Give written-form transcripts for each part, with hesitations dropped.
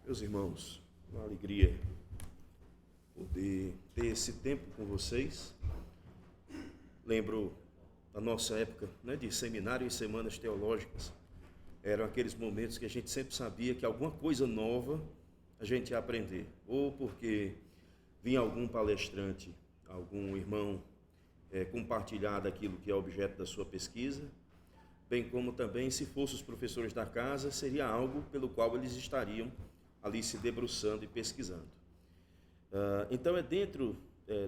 Meus irmãos, uma alegria poder ter esse tempo com vocês. Lembro da nossa época, de seminário e semanas teológicas. Eram aqueles momentos que a gente sempre sabia que alguma coisa nova a gente ia aprender. Ou porque vinha algum palestrante, algum irmão compartilhar daquilo que é objeto da sua pesquisa, bem como também, se fossem os professores da casa, seria algo pelo qual eles estariam ali se debruçando e pesquisando. Então é dentro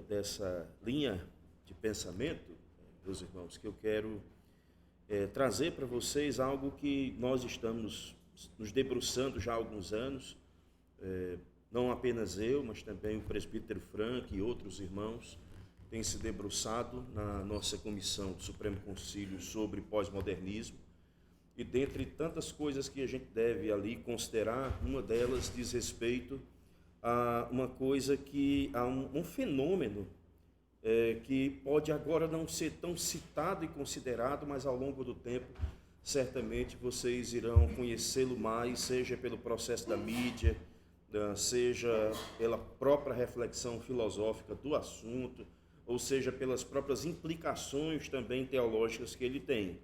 dessa linha de pensamento, meus irmãos, que eu quero trazer para vocês algo que nós estamos nos debruçando já há alguns anos, não apenas eu, mas também o presbítero Frank e outros irmãos têm se debruçado na nossa comissão do Supremo Concílio sobre pós-modernismo. E dentre tantas coisas que a gente deve ali considerar, uma delas diz respeito a uma coisa a um fenômeno que pode agora não ser tão citado e considerado, mas ao longo do tempo, certamente vocês irão conhecê-lo mais, seja pelo processo da mídia, seja pela própria reflexão filosófica do assunto, ou seja, pelas próprias implicações também teológicas que ele tem,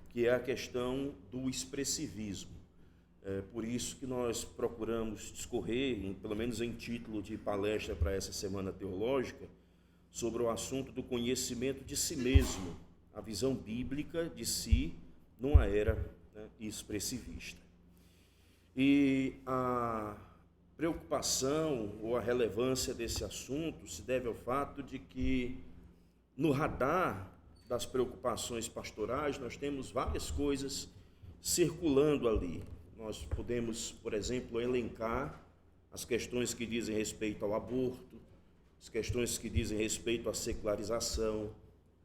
que é a questão do expressivismo. Por isso que nós procuramos discorrer, pelo menos em título de palestra para essa semana teológica, sobre o assunto do conhecimento de si mesmo, a visão bíblica de si numa era expressivista. E a preocupação ou a relevância desse assunto se deve ao fato de que no radar das preocupações pastorais nós temos várias coisas circulando ali. Nós podemos, por exemplo, elencar as questões que dizem respeito ao aborto, as questões que dizem respeito à secularização,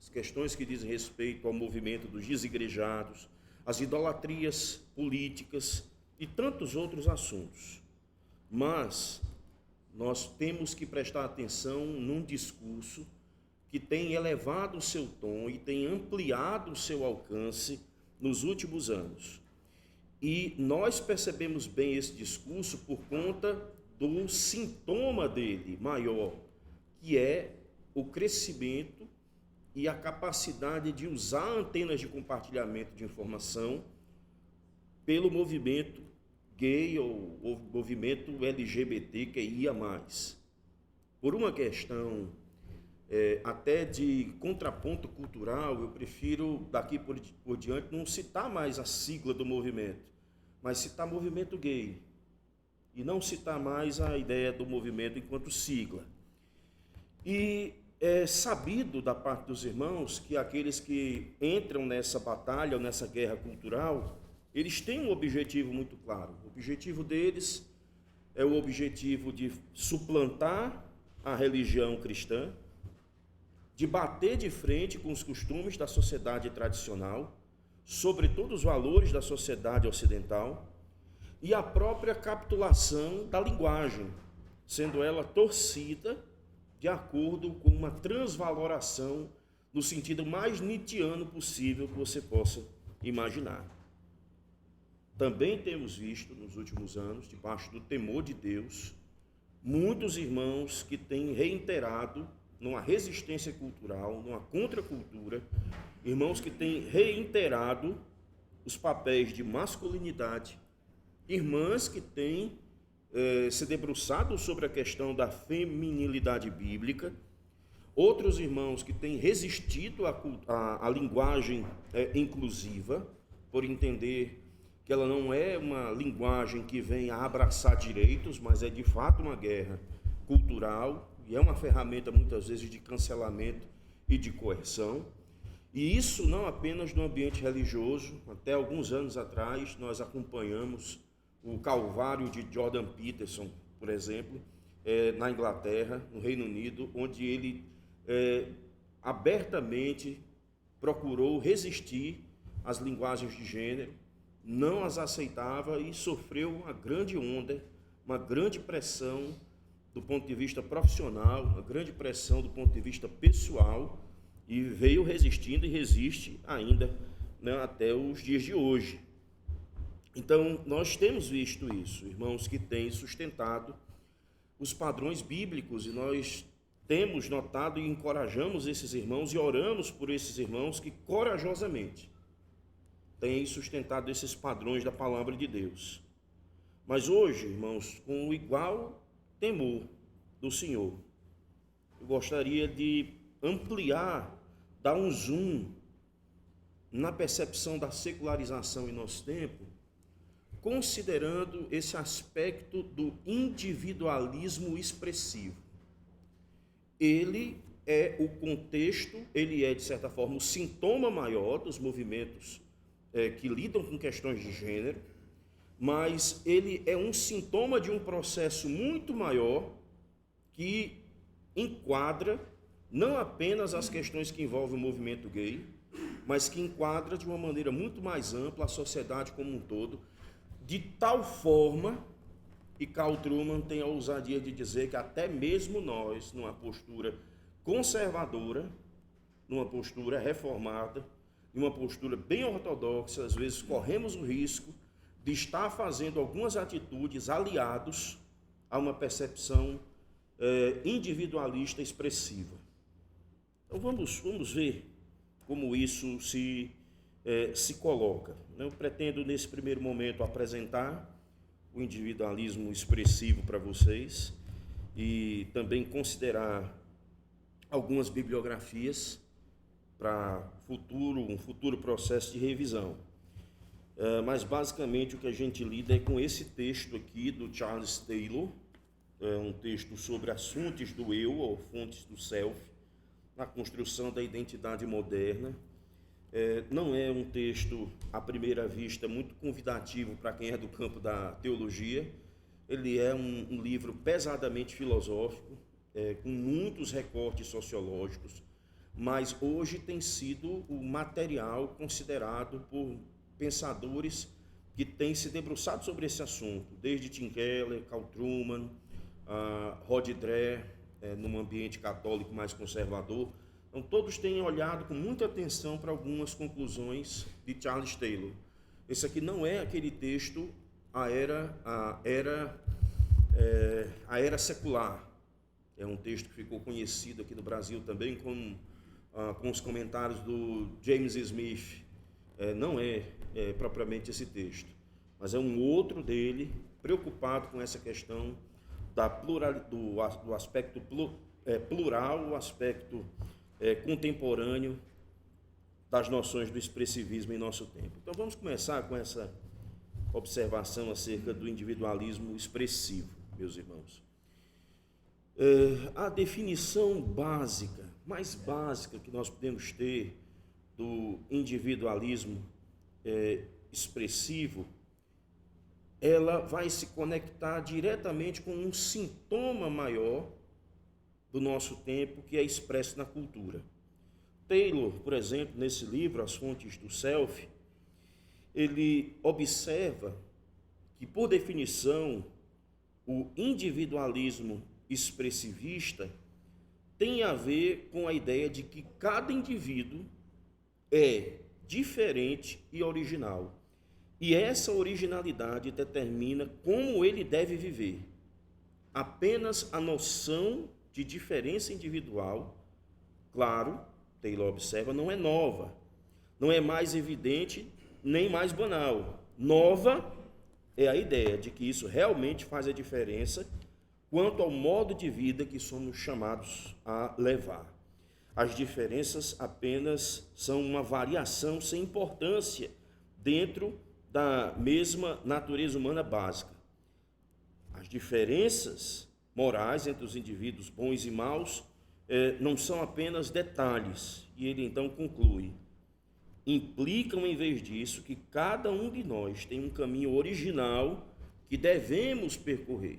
as questões que dizem respeito ao movimento dos desigrejados, as idolatrias políticas e tantos outros assuntos. Mas nós temos que prestar atenção num discurso que tem elevado o seu tom e tem ampliado o seu alcance nos últimos anos. E nós percebemos bem esse discurso por conta do sintoma dele maior, que é o crescimento e a capacidade de usar antenas de compartilhamento de informação pelo movimento gay ou movimento LGBTQIA+. Por uma questão até de contraponto cultural, eu prefiro daqui por diante não citar mais a sigla do movimento, mas citar movimento gay, e não citar mais a ideia do movimento enquanto sigla. E é sabido da parte dos irmãos que aqueles que entram nessa batalha, ou nessa guerra cultural, eles têm um objetivo muito claro. O objetivo deles é o objetivo de suplantar a religião cristã, de bater de frente com os costumes da sociedade tradicional, sobretudo os valores da sociedade ocidental, e a própria capitulação da linguagem, sendo ela torcida de acordo com uma transvaloração no sentido mais nietzschiano possível que você possa imaginar. Também temos visto nos últimos anos, debaixo do temor de Deus, muitos irmãos que têm reiterado numa resistência cultural, numa contracultura, irmãos que têm reiterado os papéis de masculinidade, irmãs que têm se debruçado sobre a questão da feminilidade bíblica, outros irmãos que têm resistido à linguagem inclusiva, por entender que ela não é uma linguagem que vem a abraçar direitos, mas é de fato uma guerra cultural, e é uma ferramenta muitas vezes de cancelamento e de coerção. E isso não apenas no ambiente religioso. Até alguns anos atrás nós acompanhamos o Calvário de Jordan Peterson, por exemplo, na Inglaterra, no Reino Unido, onde ele abertamente procurou resistir às linguagens de gênero, não as aceitava e sofreu uma grande onda, uma grande pressão do ponto de vista profissional, uma grande pressão do ponto de vista pessoal, e veio resistindo e resiste ainda até os dias de hoje. Então, nós temos visto isso, irmãos que têm sustentado os padrões bíblicos, e nós temos notado e encorajamos esses irmãos e oramos por esses irmãos que corajosamente têm sustentado esses padrões da palavra de Deus. Mas hoje, irmãos, com o igual temor do Senhor, eu gostaria de ampliar, dar um zoom na percepção da secularização em nosso tempo, considerando esse aspecto do individualismo expressivo. Ele é o contexto, ele é, de certa forma, o sintoma maior dos movimentos que lidam com questões de gênero, mas ele é um sintoma de um processo muito maior que enquadra não apenas as questões que envolvem o movimento gay, mas que enquadra de uma maneira muito mais ampla a sociedade como um todo, de tal forma, e Carl Trueman tem a ousadia de dizer que até mesmo nós, numa postura conservadora, numa postura reformada, numa postura bem ortodoxa, às vezes corremos o risco de estar fazendo algumas atitudes aliados a uma percepção individualista expressiva. Então vamos ver como isso se coloca. Eu pretendo, nesse primeiro momento, apresentar o individualismo expressivo para vocês e também considerar algumas bibliografias para um futuro processo de revisão. Mas, basicamente, o que a gente lida é com esse texto aqui do Charles Taylor, um texto sobre as fontes do eu, ou fontes do self, na construção da identidade moderna. Não é um texto, à primeira vista, muito convidativo para quem é do campo da teologia. Ele é um livro pesadamente filosófico, com muitos recortes sociológicos, mas hoje tem sido o material considerado por pensadores que têm se debruçado sobre esse assunto, desde Tim Keller, Carl Trueman, Rod Dreher, num ambiente católico mais conservador. Então, todos têm olhado com muita atenção para algumas conclusões de Charles Taylor. Esse aqui não é aquele texto, a era secular. É um texto que ficou conhecido aqui no Brasil também com os comentários do James Smith. Não é propriamente esse texto, mas é um outro dele, preocupado com essa questão do aspecto plural, o aspecto contemporâneo das noções do expressivismo em nosso tempo. Então vamos começar com essa observação acerca do individualismo expressivo, meus irmãos. A definição mais básica que nós podemos ter do individualismo expressivo, ela vai se conectar diretamente com um sintoma maior do nosso tempo que é expresso na cultura. Taylor, por exemplo, nesse livro, As Fontes do Self, ele observa que, por definição, o individualismo expressivista tem a ver com a ideia de que cada indivíduo é diferente e original. E essa originalidade determina como ele deve viver. Apenas a noção de diferença individual, claro, Taylor observa, não é nova, não é mais evidente nem mais banal. Nova é a ideia de que isso realmente faz a diferença quanto ao modo de vida que somos chamados a levar. As diferenças apenas são uma variação sem importância dentro da mesma natureza humana básica. As diferenças morais entre os indivíduos bons e maus não são apenas detalhes, e ele então conclui, implicam em vez disso que cada um de nós tem um caminho original que devemos percorrer.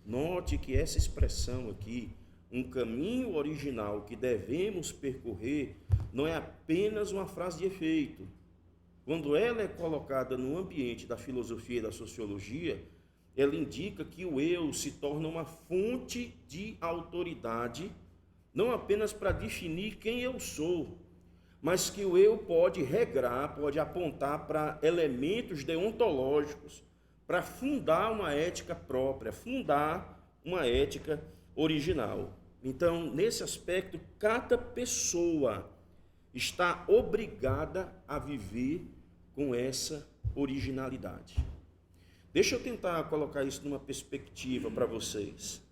Note que essa expressão aqui, um caminho original que devemos percorrer, não é apenas uma frase de efeito. Quando ela é colocada no ambiente da filosofia e da sociologia, ela indica que o eu se torna uma fonte de autoridade, não apenas para definir quem eu sou, mas que o eu pode regrar, pode apontar para elementos deontológicos, para fundar uma ética própria, fundar uma ética original. Então, nesse aspecto, cada pessoa está obrigada a viver com essa originalidade. Deixa eu tentar colocar isso numa perspectiva para vocês.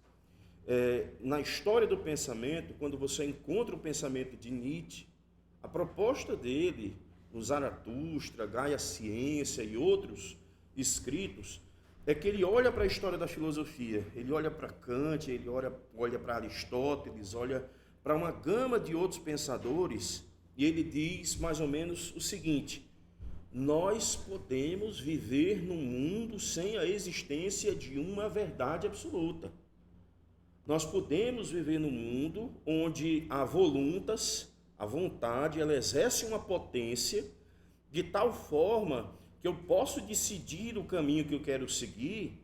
Na história do pensamento, quando você encontra o pensamento de Nietzsche, a proposta dele, no Zaratustra, Gaia Ciência e outros escritos, é que ele olha para a história da filosofia, ele olha para Kant, ele olha para Aristóteles, olha para uma gama de outros pensadores, e ele diz mais ou menos o seguinte: nós podemos viver num mundo sem a existência de uma verdade absoluta. Nós podemos viver num mundo onde a voluntas, a vontade, ela exerce uma potência de tal forma que eu posso decidir o caminho que eu quero seguir,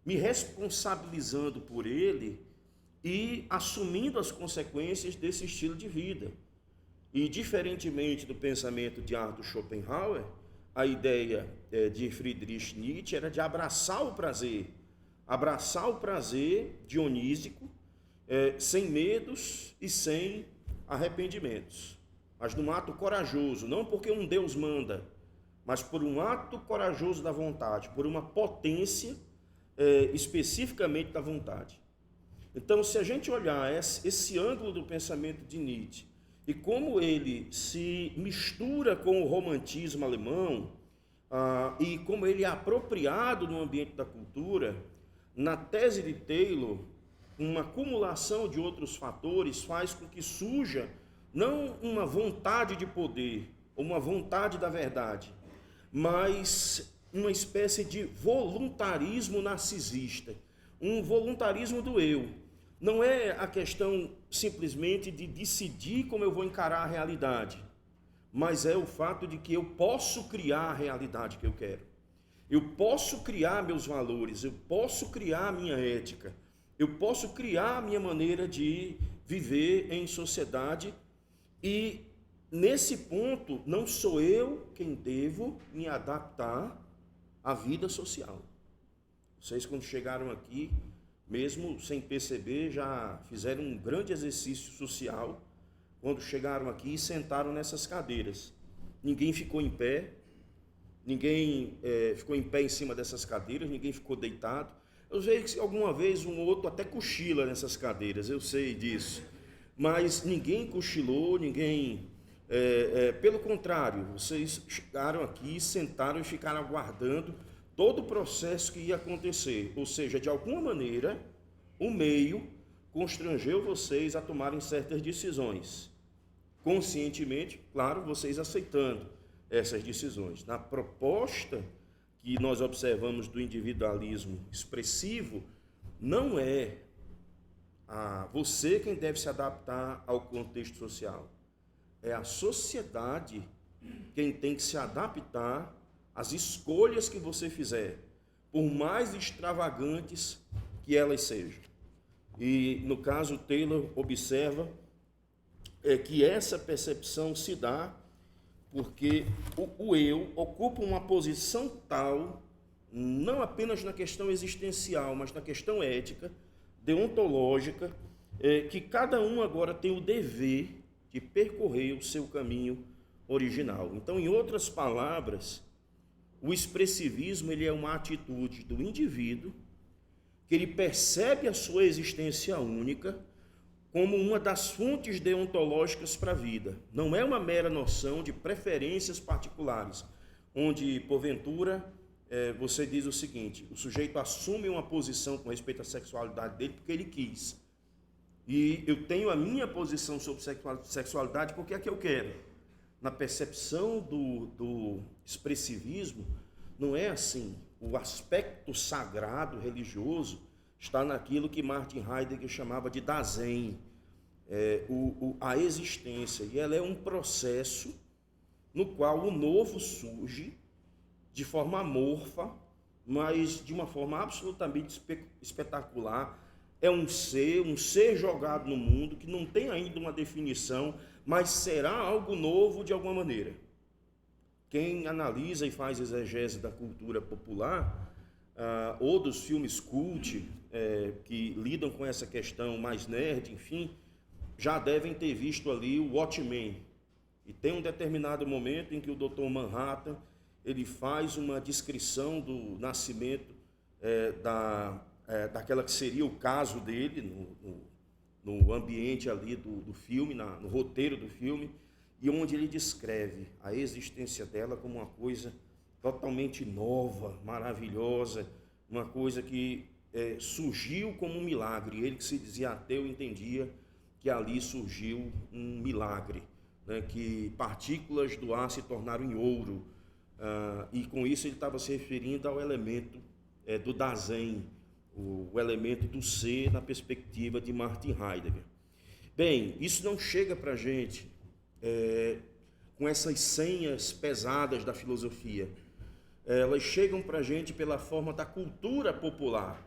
me responsabilizando por ele e assumindo as consequências desse estilo de vida. E, diferentemente do pensamento de Arthur Schopenhauer, a ideia de Friedrich Nietzsche era de abraçar o prazer dionísico, sem medos e sem arrependimentos, mas num ato corajoso, não porque um Deus manda, mas por um ato corajoso da vontade, por uma potência especificamente da vontade. Então, se a gente olhar esse ângulo do pensamento de Nietzsche e como ele se mistura com o romantismo alemão, e como ele é apropriado no ambiente da cultura, na tese de Taylor, uma acumulação de outros fatores faz com que surja não uma vontade de poder, ou uma vontade da verdade, mas uma espécie de voluntarismo narcisista, um voluntarismo do eu. Não é a questão simplesmente de decidir como eu vou encarar a realidade, mas é o fato de que eu posso criar a realidade que eu quero. Eu posso criar meus valores, eu posso criar a minha ética, eu posso criar a minha maneira de viver em sociedade, e nesse ponto não sou eu quem devo me adaptar à vida social. Vocês, quando chegaram aqui, mesmo sem perceber, já fizeram um grande exercício social quando chegaram aqui e sentaram nessas cadeiras. Ninguém ficou em pé, ninguém ficou em pé em cima dessas cadeiras, ninguém ficou deitado. Eu sei que alguma vez um ou outro até cochila nessas cadeiras, eu sei disso. Mas ninguém cochilou, ninguém... pelo contrário, vocês chegaram aqui, sentaram e ficaram aguardando todo o processo que ia acontecer. Ou seja, de alguma maneira, o meio constrangeu vocês a tomarem certas decisões. Conscientemente, claro, vocês aceitando essas decisões. Na proposta que nós observamos do individualismo expressivo, não é você quem deve se adaptar ao contexto social. É a sociedade quem tem que se adaptar às escolhas que você fizer, por mais extravagantes que elas sejam. E, no caso, Taylor observa que essa percepção se dá porque o eu ocupa uma posição tal, não apenas na questão existencial, mas na questão ética, deontológica, que cada um agora tem o dever de percorrer o seu caminho original. Então, em outras palavras, o expressivismo ele é uma atitude do indivíduo que ele percebe a sua existência única como uma das fontes deontológicas para a vida. Não é uma mera noção de preferências particulares, onde, porventura, você diz o seguinte: o sujeito assume uma posição com respeito à sexualidade dele porque ele quis. E eu tenho a minha posição sobre sexualidade porque é que eu quero. Na percepção do expressivismo, não é assim. O aspecto sagrado, religioso, está naquilo que Martin Heidegger chamava de Dasein, a existência. E ela é um processo no qual o novo surge de forma amorfa, mas de uma forma absolutamente espetacular. É um ser jogado no mundo que não tem ainda uma definição, mas será algo novo de alguma maneira. Quem analisa e faz exegese da cultura popular, ou dos filmes cult, que lidam com essa questão mais nerd, enfim, já devem ter visto ali o Watchmen. E tem um determinado momento em que o Dr. Manhattan ele faz uma descrição do nascimento daquela que seria o caso dele no ambiente ali do filme, no roteiro do filme, e onde ele descreve a existência dela como uma coisa totalmente nova, maravilhosa, uma coisa que surgiu como um milagre. Ele que se dizia ateu entendia que ali surgiu um milagre, né, que partículas do ar se tornaram em ouro, e com isso ele estava se referindo ao elemento do Dasein, o elemento do ser na perspectiva de Martin Heidegger. Bem, isso não chega para a gente com essas senhas pesadas da filosofia. Elas chegam para a gente pela forma da cultura popular.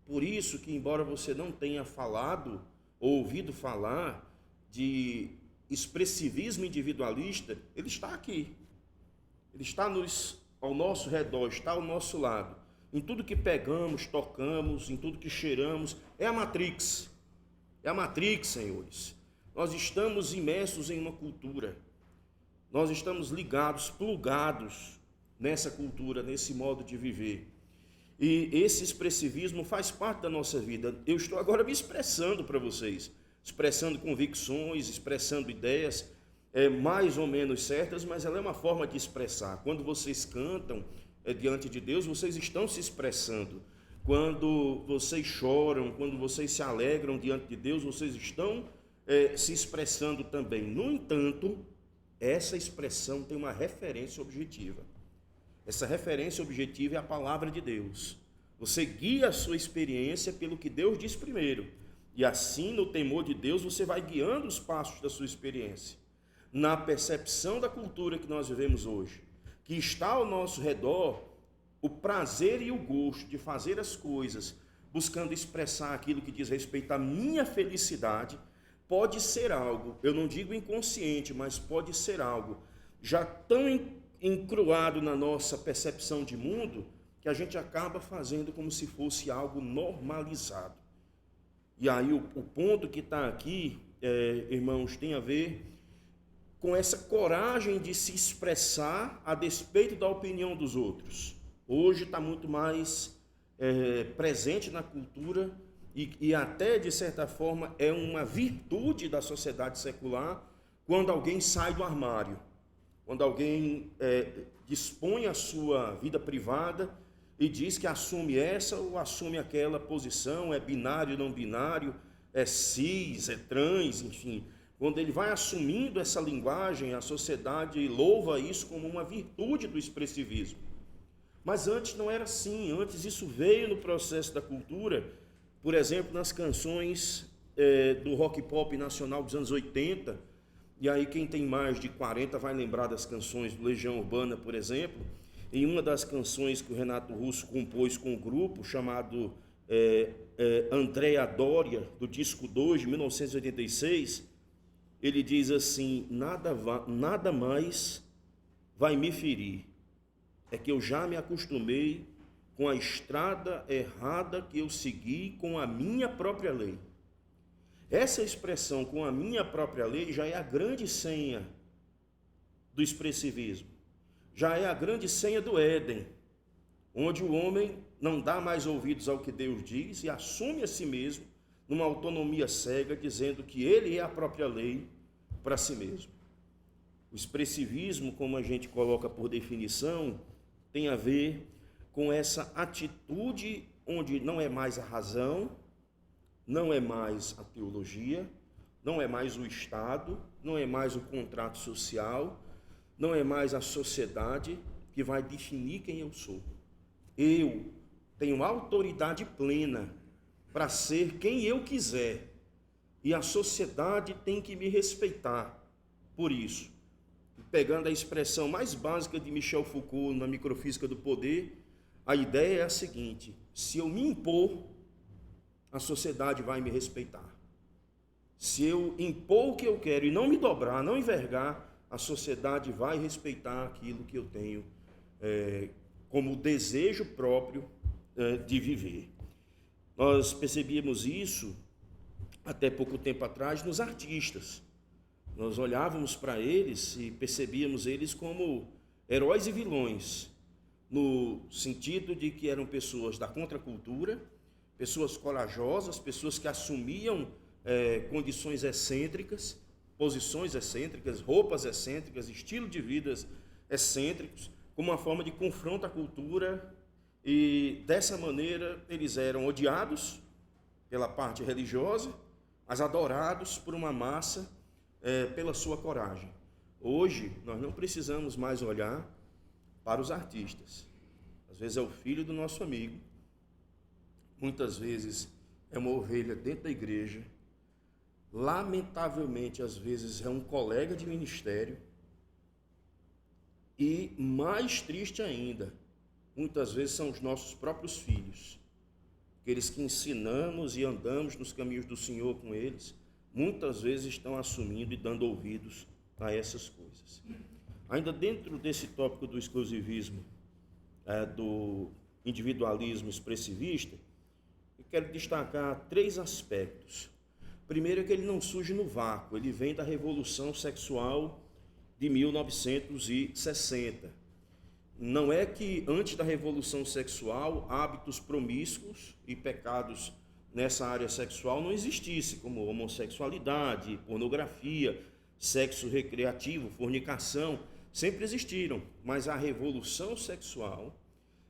Por isso que, embora você não tenha falado ou ouvido falar de expressivismo individualista, ele está aqui. Ele está ao nosso redor, está ao nosso lado. Em tudo que pegamos, tocamos, em tudo que cheiramos, é a Matrix. É a Matrix, senhores. Nós estamos imersos em uma cultura. Nós estamos ligados, plugados nessa cultura, nesse modo de viver. E esse expressivismo faz parte da nossa vida. Eu estou agora me expressando para vocês, expressando convicções, expressando ideias mais ou menos certas, mas ela é uma forma de expressar. Quando vocês cantam diante de Deus, vocês estão se expressando. Quando vocês choram, quando vocês se alegram diante de Deus, vocês estão se expressando também. No entanto, essa expressão tem uma referência objetiva. Essa referência objetiva é a palavra de Deus. Você guia a sua experiência pelo que Deus diz primeiro. E assim, no temor de Deus, você vai guiando os passos da sua experiência. Na percepção da cultura que nós vivemos hoje, que está ao nosso redor, o prazer e o gosto de fazer as coisas, buscando expressar aquilo que diz respeito à minha felicidade, pode ser algo, eu não digo inconsciente, mas pode ser algo já tão encruado na nossa percepção de mundo, que a gente acaba fazendo como se fosse algo normalizado. E aí o ponto que está aqui, irmãos, tem a ver com essa coragem de se expressar a despeito da opinião dos outros. Hoje está muito mais presente na cultura e até, de certa forma, é uma virtude da sociedade secular quando alguém sai do armário, quando alguém dispõe a sua vida privada e diz que assume essa ou assume aquela posição, é binário, não binário, é cis, é trans, enfim. Quando ele vai assumindo essa linguagem, a sociedade louva isso como uma virtude do expressivismo. Mas antes não era assim, antes isso veio no processo da cultura, por exemplo, nas canções do rock pop nacional dos anos 80, e aí quem tem mais de 40 vai lembrar das canções do Legião Urbana, por exemplo. Em uma das canções que o Renato Russo compôs com o grupo, chamado Andréa Doria, do disco 2, de 1986, ele diz assim: nada mais vai me ferir, é que eu já me acostumei com a estrada errada que eu segui com a minha própria lei. Essa expressão, com a minha própria lei, já é a grande senha do expressivismo. Já é a grande senha do Éden, onde o homem não dá mais ouvidos ao que Deus diz e assume a si mesmo numa autonomia cega, dizendo que ele é a própria lei para si mesmo. O expressivismo, como a gente coloca por definição, tem a ver com essa atitude onde não é mais a razão, não é mais a teologia, não é mais o Estado, não é mais o contrato social, não é mais a sociedade que vai definir quem eu sou. Eu tenho autoridade plena para ser quem eu quiser e a sociedade tem que me respeitar por isso. Pegando a expressão mais básica de Michel Foucault na Microfísica do Poder, a ideia é a seguinte: se eu me impor, a sociedade vai me respeitar. Se eu impor o que eu quero e não me dobrar, não envergar, a sociedade vai respeitar aquilo que eu tenho como desejo próprio de viver. Nós percebíamos isso até pouco tempo atrás nos artistas. Nós olhávamos para eles e percebíamos eles como heróis e vilões, no sentido de que eram pessoas da contracultura, pessoas corajosas, pessoas que assumiam condições excêntricas, posições excêntricas, roupas excêntricas, estilo de vida excêntricos, como uma forma de confronto à cultura, e dessa maneira eles eram odiados pela parte religiosa, mas adorados por uma massa pela sua coragem. Hoje, nós não precisamos mais olhar para os artistas. Às vezes é o filho do nosso amigo, muitas vezes é uma ovelha dentro da igreja, lamentavelmente, às vezes é um colega de ministério, e mais triste ainda, muitas vezes são os nossos próprios filhos, aqueles que ensinamos e andamos nos caminhos do Senhor com eles, muitas vezes estão assumindo e dando ouvidos a essas coisas. Ainda dentro desse tópico do exclusivismo, do individualismo expressivista, eu quero destacar 3 aspectos. Primeiro é que ele não surge no vácuo, ele vem da Revolução Sexual de 1960. Não é que antes da Revolução Sexual, hábitos promíscuos e pecados nessa área sexual não existisse, como homossexualidade, pornografia, sexo recreativo, fornicação, sempre existiram. Mas a Revolução Sexual,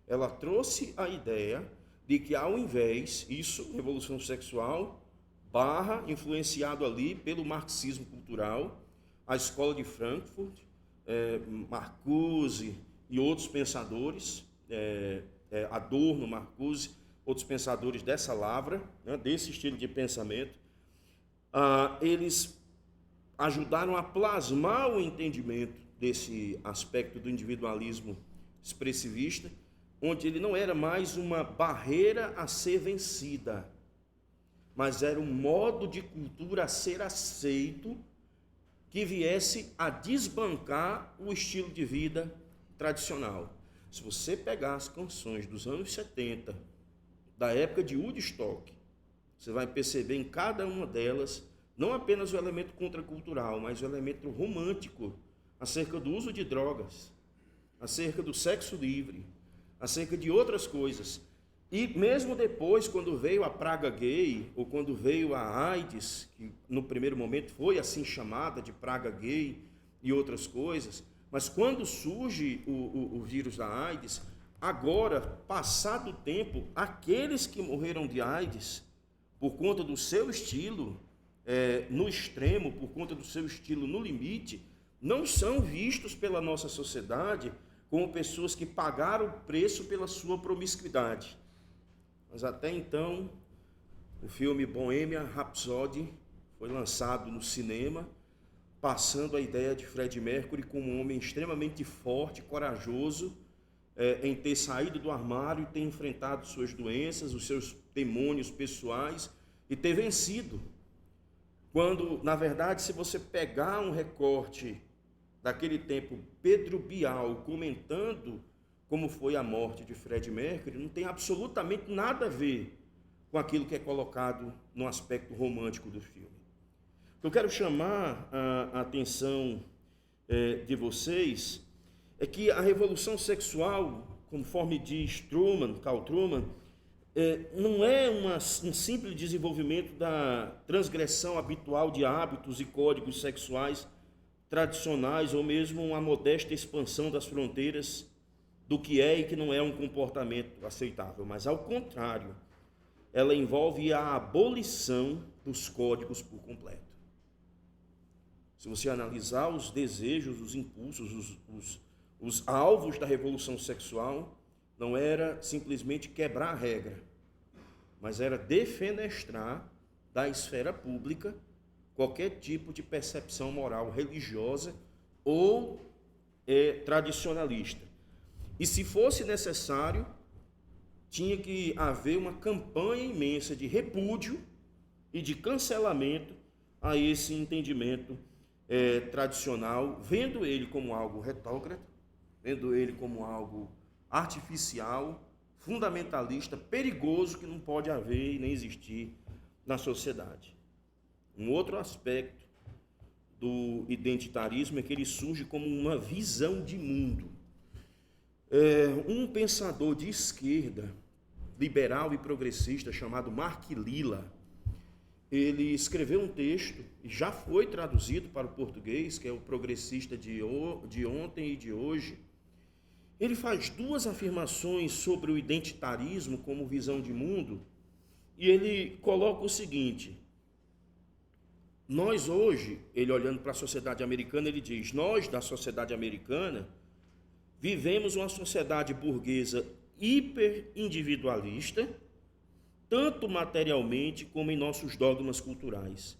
ela trouxe a ideia de que ao invés, Revolução Sexual, influenciado ali pelo marxismo cultural, a escola de Frankfurt, Marcuse e outros pensadores, Adorno, Marcuse, outros pensadores dessa lavra, desse estilo de pensamento, eles ajudaram a plasmar o entendimento desse aspecto do individualismo expressivista, onde ele não era mais uma barreira a ser vencida, mas era um modo de cultura a ser aceito que viesse a desbancar o estilo de vida tradicional. Se você pegar as canções dos anos 70, da época de Woodstock, você vai perceber em cada uma delas não apenas o elemento contracultural, mas o elemento romântico acerca do uso de drogas, acerca do sexo livre, acerca de outras coisas. E mesmo depois, quando veio a praga gay, ou quando veio a AIDS, que no primeiro momento foi assim chamada de praga gay e outras coisas, mas quando surge o vírus da AIDS, agora, passado o tempo, aqueles que morreram de AIDS, por conta do seu estilo no extremo, por conta do seu estilo no limite, não são vistos pela nossa sociedade como pessoas que pagaram o preço pela sua promiscuidade. Mas até então, o filme Bohemian Rhapsody foi lançado no cinema, passando a ideia de Freddie Mercury como um homem extremamente forte, corajoso, em ter saído do armário, ter enfrentado suas doenças, os seus demônios pessoais e ter vencido. Quando, na verdade, se você pegar um recorte daquele tempo, Pedro Bial comentando como foi a morte de Freddie Mercury, não tem absolutamente nada a ver com aquilo que é colocado no aspecto romântico do filme. Eu quero chamar a atenção de vocês é que a revolução sexual, conforme diz Carl Truman, não é um simples desenvolvimento da transgressão habitual de hábitos e códigos sexuais tradicionais, ou mesmo uma modesta expansão das fronteiras do que é e que não é um comportamento aceitável, mas ao contrário, ela envolve a abolição dos códigos por completo. Se você analisar os desejos, os impulsos, os alvos da revolução sexual, não era simplesmente quebrar a regra, mas era defenestrar da esfera pública qualquer tipo de percepção moral religiosa ou tradicionalista. E se fosse necessário, tinha que haver uma campanha imensa de repúdio e de cancelamento a esse entendimento tradicional, vendo ele como algo retrógrado, vendo ele como algo artificial, fundamentalista, perigoso, que não pode haver e nem existir na sociedade. Um outro aspecto do identitarismo é que ele surge como uma visão de mundo. Um pensador de esquerda, liberal e progressista, chamado Mark Lilla, ele escreveu um texto, e já foi traduzido para o português, que é o Progressista de Ontem e de Hoje. Ele faz duas afirmações sobre o identitarismo como visão de mundo, e ele coloca o seguinte: nós hoje, ele olhando para a sociedade americana, ele diz, nós da sociedade americana vivemos uma sociedade burguesa hiperindividualista, tanto materialmente como em nossos dogmas culturais.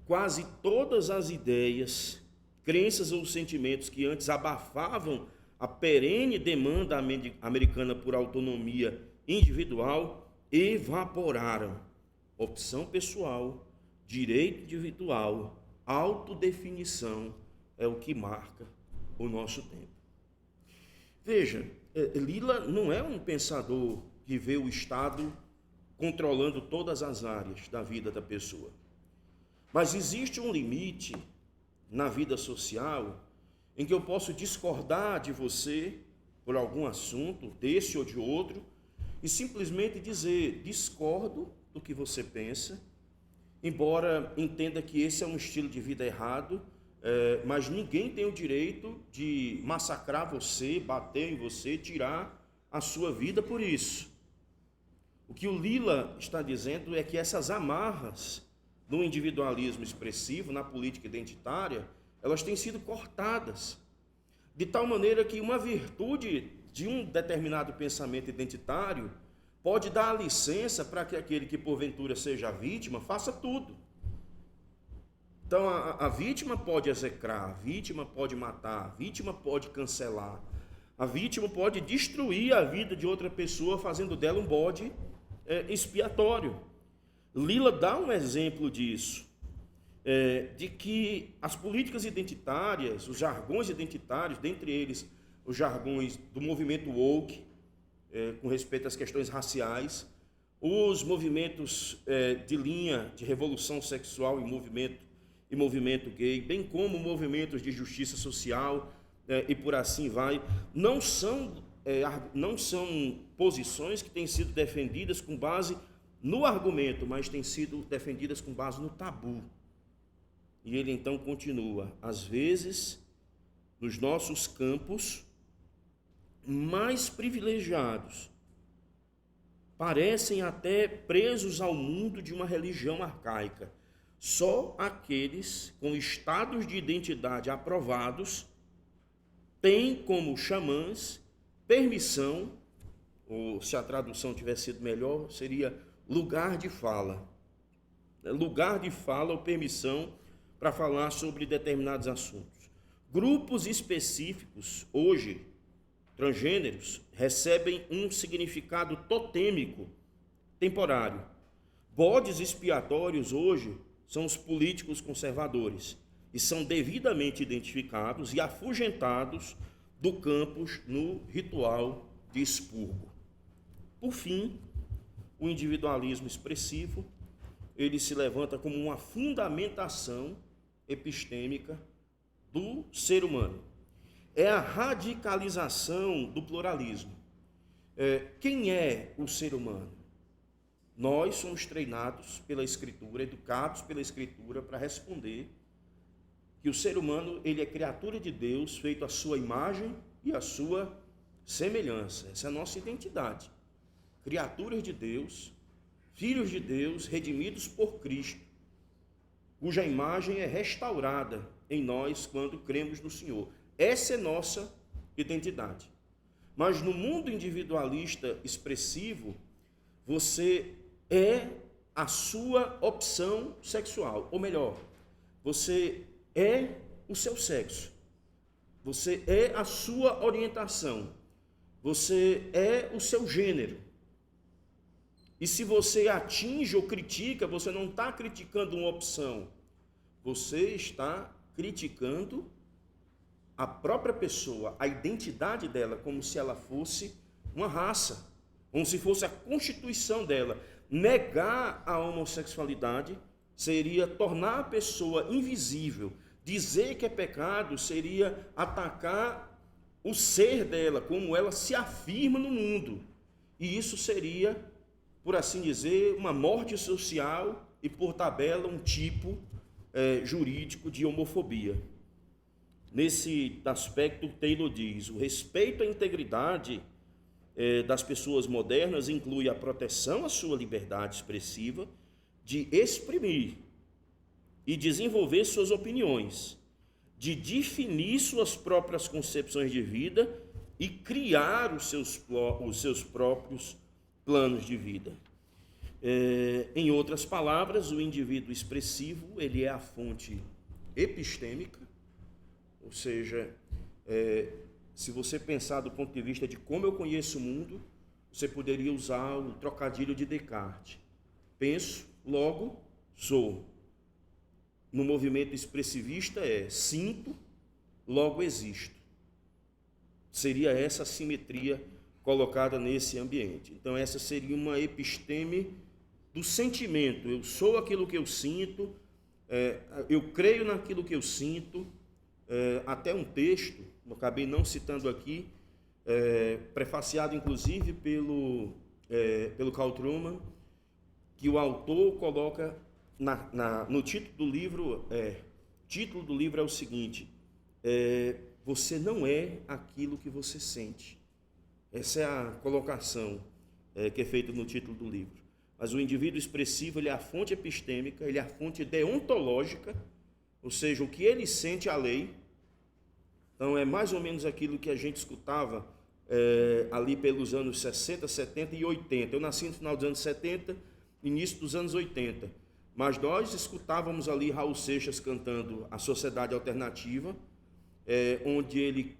Quase todas as ideias, crenças ou sentimentos que antes abafavam a perene demanda americana por autonomia individual evaporaram. Opção pessoal, direito individual, autodefinição é o que marca o nosso tempo. Veja, Lilla não é um pensador que vê o Estado controlando todas as áreas da vida da pessoa. Mas existe um limite na vida social em que eu posso discordar de você por algum assunto, desse ou de outro, e simplesmente dizer, discordo do que você pensa, embora entenda que esse é um estilo de vida errado, mas ninguém tem o direito de massacrar você, bater em você, tirar a sua vida por isso. O que o Lilla está dizendo é que essas amarras no individualismo expressivo, na política identitária, elas têm sido cortadas, de tal maneira que uma virtude de um determinado pensamento identitário pode dar a licença para que aquele que porventura seja a vítima faça tudo. Então a vítima pode execrar, a vítima pode matar, a vítima pode cancelar, a vítima pode destruir a vida de outra pessoa fazendo dela um bode expiatório. Lilla dá um exemplo disso. De que as políticas identitárias, os jargões identitários, dentre eles os jargões do movimento woke, com respeito às questões raciais, os movimentos de linha de revolução sexual e movimento gay, bem como movimentos de justiça social e por assim vai, não são posições que têm sido defendidas com base no argumento, mas têm sido defendidas com base no tabu. E ele então continua, às vezes, nos nossos campos mais privilegiados, parecem até presos ao mundo de uma religião arcaica. Só aqueles com estados de identidade aprovados têm como xamãs permissão, ou se a tradução tivesse sido melhor, seria lugar de fala. Lugar de fala ou permissão para falar sobre determinados assuntos. Grupos específicos, hoje, transgêneros, recebem um significado totêmico, temporário. Bodes expiatórios, hoje, são os políticos conservadores e são devidamente identificados e afugentados do campus no ritual de expurgo. Por fim, o individualismo expressivo, ele se levanta como uma fundamentação epistêmica do ser humano. É a radicalização do pluralismo. Quem é o ser humano? Nós somos treinados pela Escritura, educados pela Escritura para responder que o ser humano ele é criatura de Deus, feito à sua imagem e à sua semelhança. Essa é a nossa identidade. Criaturas de Deus, filhos de Deus, redimidos por Cristo, cuja imagem é restaurada em nós quando cremos no Senhor. Essa é nossa identidade. Mas no mundo individualista expressivo, você é a sua opção sexual, ou melhor, você é o seu sexo, você é a sua orientação, você é o seu gênero. E se você atinge ou critica, você não está criticando uma opção, você está criticando a própria pessoa, a identidade dela, como se ela fosse uma raça, como se fosse a constituição dela. Negar a homossexualidade seria tornar a pessoa invisível. Dizer que é pecado seria atacar o ser dela, como ela se afirma no mundo. E isso seria, por assim dizer, uma morte social e, por tabela, um tipo jurídico de homofobia. Nesse aspecto, Taylor diz: o respeito à integridade das pessoas modernas inclui a proteção à sua liberdade expressiva de exprimir e desenvolver suas opiniões, de definir suas próprias concepções de vida e criar os seus próprios planos de vida. Em outras palavras, o indivíduo expressivo, ele é a fonte epistêmica, ou seja, se você pensar do ponto de vista de como eu conheço o mundo, você poderia usar o trocadilho de Descartes. Penso, logo sou. No movimento expressivista sinto, logo existo. Seria essa a simetria colocada nesse ambiente. Então essa seria uma episteme do sentimento. Eu sou aquilo que eu sinto, eu creio naquilo que eu sinto. Até um texto, eu acabei não citando aqui, prefaciado inclusive pelo Carl Trueman, que o autor coloca no título do livro. Título do livro é o seguinte: você não é aquilo que você sente. Essa é a colocação que é feita no título do livro. Mas o indivíduo expressivo, ele é a fonte epistêmica, ele é a fonte deontológica, ou seja, o que ele sente é a lei. Então é mais ou menos aquilo que a gente escutava ali pelos anos 60, 70 e 80. Eu nasci no final dos anos 70, início dos anos 80. Mas nós escutávamos ali Raul Seixas cantando A Sociedade Alternativa, onde ele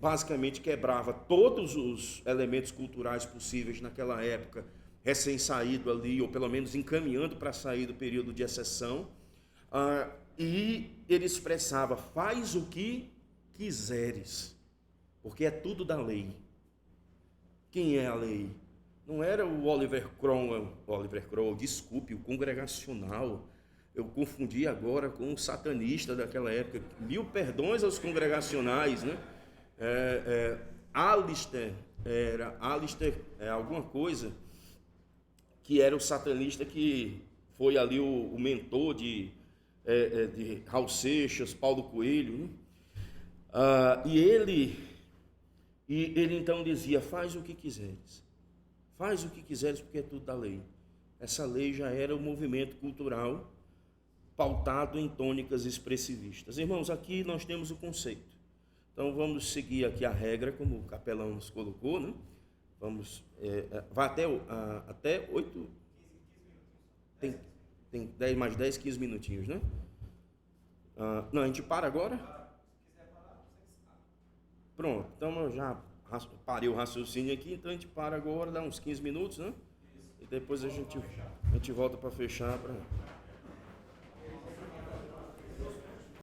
basicamente quebrava todos os elementos culturais possíveis naquela época, recém-saído ali, ou pelo menos encaminhando para sair do período de exceção. E ele expressava: faz o que quiseres, porque é tudo da lei. Quem é a lei? Não era o Oliver Cromwell, desculpe, o congregacional. Eu confundi agora com o satanista daquela época. Mil perdões aos congregacionais, né? Alistair alguma coisa, que era o satanista que foi ali o mentor de Raul Seixas, Paulo Coelho, né? E ele então dizia: faz o que quiseres. Faz o que quiseres, porque é tudo da lei. Essa lei já era o movimento cultural pautado em tônicas expressivistas. Irmãos, aqui nós temos o conceito. Então vamos seguir aqui a regra, como o capelão nos colocou, né? Vai até 8. Tem 10 mais 10, 15 minutinhos, né? Não, a gente para agora? Pronto, então eu já parei o raciocínio aqui, então a gente para agora, dá uns 15 minutos, né? E depois a gente volta para fechar.